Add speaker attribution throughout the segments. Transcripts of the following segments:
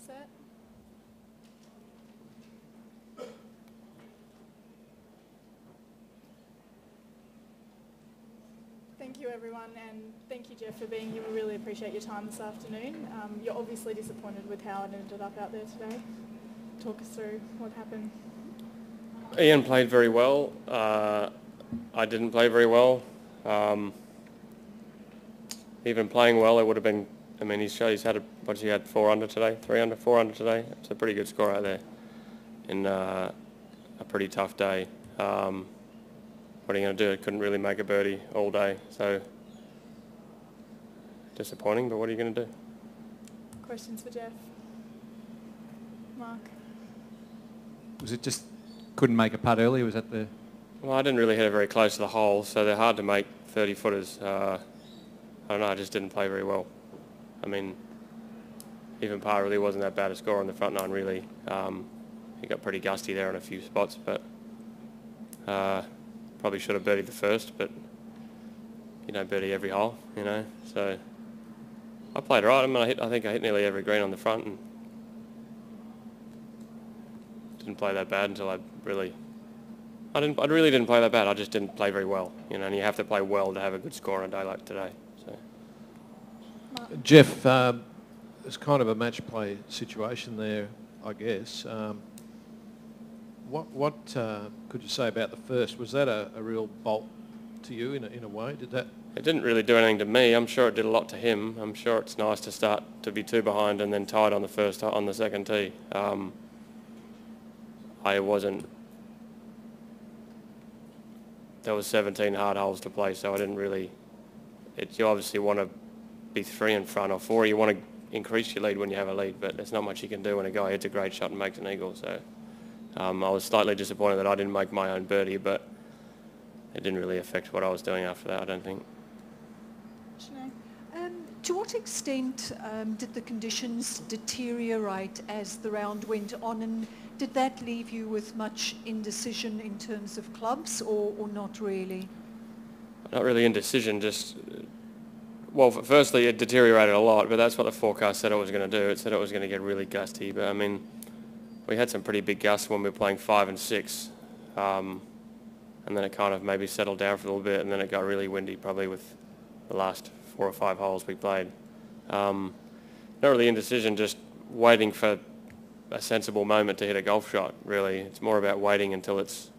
Speaker 1: set. Thank you, everyone, and thank you, Geoff, for being here. We really appreciate your time this afternoon. You're obviously disappointed with how it ended up out there today. Talk us through what happened.
Speaker 2: Ian played very well. I didn't play very well. Even playing well, it would have been. I mean, he's had he had 4 under today, 3 under, 4 under today. It's a pretty good score out there in a pretty tough day. What are you going to do? Couldn't really make a birdie all day, so disappointing. But what are you going to do?
Speaker 1: Questions for Geoff? Mark?
Speaker 3: Was it just couldn't make a putt earlier? Was that the...
Speaker 2: Well, I didn't really hit it very close to the hole, so they're hard to make 30-footers. I don't know, I just didn't play very well. I mean, even par really wasn't that bad a score on the front nine, really. He got pretty gusty there in a few spots, but probably should have birdied the first, but you don't birdie every hole, you know. So I played all right. I mean, I think I hit nearly every green on the front and didn't play that bad until I really didn't play that bad. I just didn't play very well, you know, and you have to play well to have a good score on a day like today. So.
Speaker 4: Geoff, it's kind of a match play situation there, I guess. What could you say about the first? Was that a real bolt to you in a way? Did that?
Speaker 2: It didn't really do anything to me. I'm sure it did a lot to him. I'm sure it's nice to start to be 2 behind and then tied on the second tee. I wasn't. There was 17 hard holes to play, so I didn't really. You obviously want to be 3 in front or 4. You want to increase your lead when you have a lead, but there's not much you can do when a guy hits a great shot and makes an eagle. So I was slightly disappointed that I didn't make my own birdie, but it didn't really affect what I was doing after that, I don't think.
Speaker 5: To what extent did the conditions deteriorate as the round went on, and did that leave you with much indecision in terms of clubs, or not really?
Speaker 2: Not really indecision, just... Well, firstly, it deteriorated a lot, but that's what the forecast said it was going to do. It said it was going to get really gusty, but I mean, we had some pretty big gusts when we were playing 5 and 6, and then it kind of maybe settled down for a little bit, and then it got really windy, probably with the last 4 or 5 holes we played. Not really indecision, just waiting for a sensible moment to hit a golf shot, really. It's more about waiting until it's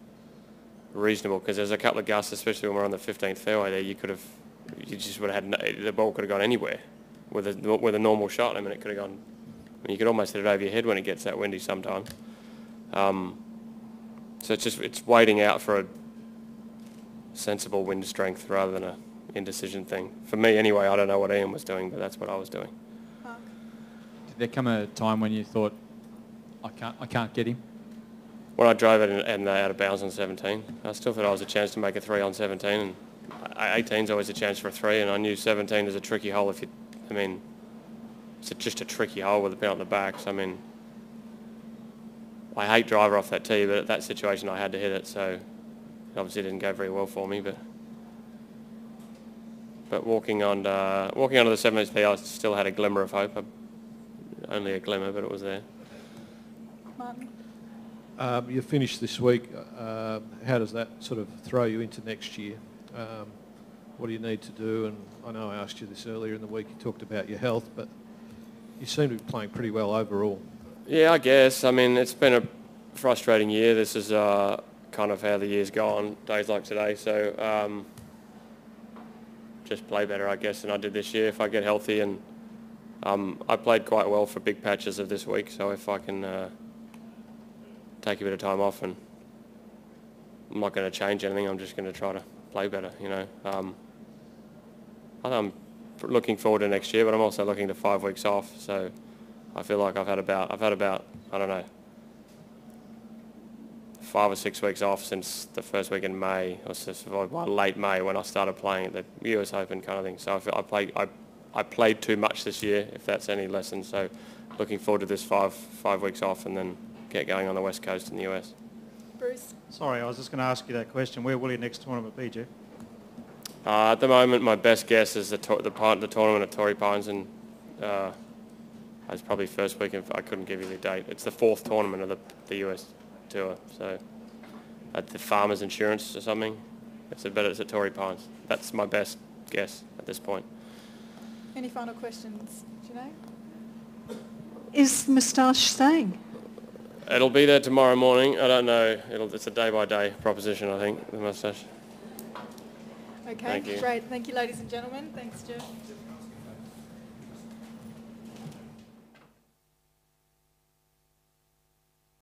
Speaker 2: reasonable, because there's a couple of gusts, especially when we're on the 15th fairway there, you just would have had, the ball could have gone anywhere with a normal shot. I mean, it could have gone, I mean, you could almost hit it over your head when it gets that windy sometimes. So it's waiting out for a sensible wind strength rather than a indecision thing. For me anyway, I don't know what Ian was doing, but that's what I was doing.
Speaker 3: Did there come a time when you thought, I can't get him?
Speaker 2: When I drove it and out of bounds on 17, I still thought I was a chance to make a 3 on 17, and 18's always a chance for a 3, and I knew 17 is a tricky hole it's just a tricky hole with a pin on the back. So I mean, I hate driver off that tee, but at that situation I had to hit it, so it obviously didn't go very well for me. But walking onto the 17th tee, I still had a glimmer of hope. Only a glimmer, but it was there.
Speaker 1: Martin?
Speaker 4: You finished this week. How does that sort of throw you into next year? What do you need to do? And I know I asked you this earlier in the week. You talked about your health, but you seem to be playing pretty well overall. Yeah,
Speaker 2: I guess. I mean, it's been a frustrating year. This is kind of how the year's gone, days like today. So just play better, I guess, than I did this year if I get healthy. And I played quite well for big patches of this week. So if I can take a bit of time off, and I'm not going to change anything. I'm just going to try to play better, you know. I'm looking forward to next year, but I'm also looking to 5 weeks off. So I feel like I've had about I don't know, 5 or 6 weeks off since the first week in May, or late May when I started playing at the US Open kind of thing. So I feel I played too much this year, if that's any lesson. So looking forward to this 5 weeks off and then get going on the West Coast in the US.
Speaker 1: Bruce?
Speaker 6: Sorry, I was just going to ask you that question. Where will your next tournament be, Geoff?
Speaker 2: At the moment, my best guess is the tournament at Torrey Pines in It's probably first week I couldn't give you the date. It's the 4th tournament of the US Tour, so at the Farmers Insurance or something. It's at Torrey Pines. That's my best guess at this point.
Speaker 1: Any final questions, Janae?
Speaker 5: Is Moustache staying?
Speaker 2: It'll be there tomorrow morning. I don't know. It's a day-by-day proposition, I think, the moustache.
Speaker 1: Okay,
Speaker 2: Thank you.
Speaker 1: great. Thank you, ladies and gentlemen. Thanks, Geoff.